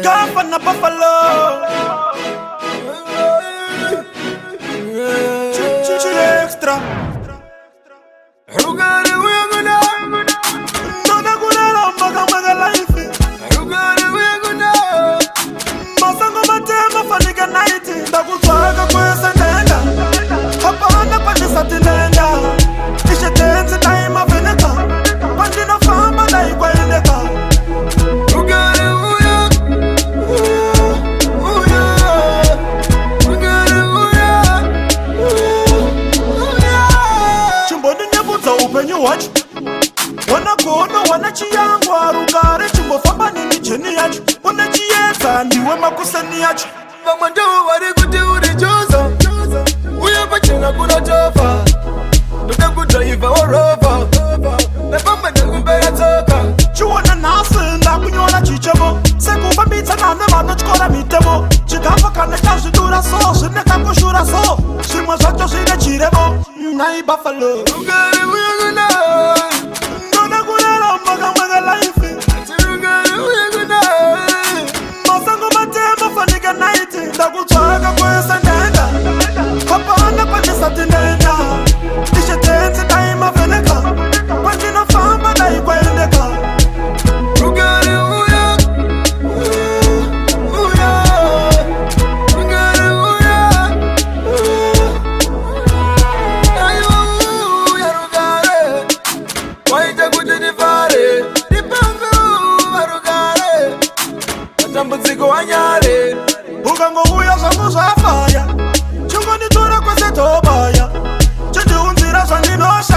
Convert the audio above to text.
Gafa na Buffalo. Chichi extra. Rugare weguna. Nona gulala maga life. Rugare weguna. Masango matema fanika night. Ndakutwaka kwesa nenda. Hapana pandisa tinenda. Ishe tenzi time aveneka. Pandina fama na ikwaendeka. Rugare uya. Uya. Rugare uya. Uya. Chimboni nyebuza upenyu wacho. Wana kono wana chiyangwa. Rugare chimbo famba nini jeni yacho. Una chiyeza ndiwe makusani yacho. Vamwendo vari kuti urichoza. Uya pachena kuna chofa. Ndoda kudriva warova. Nefamba ndekumbera tsoka. Chiwana nasi ndakunyora chichemo. Sekufambitsa nane vanotyora mitemo. Chikafa kana chazvidura so. Zvine kakushura so. Zvimwe zvacho zvine chirevo. Nai Buffalo. Rugare weguna. Ndoda kulala maga life. Rugare weguna. Masango matema fanika night. Ndakutsvaka kwese ndenda. Hapana pandisa tinenda. Ishe tenzi time aveneka. Pandinofamba dai kwaendeka. Rugare uya. Uya. Rugare uya. Aiwa uya rugare. Waita kuti ndifare. Ndipange rugare. Matambudziko wanyare. Ukangouya zvangu zvafaya. Chingonitora kwese tobaya. Chindiunzira zvandinoshaya.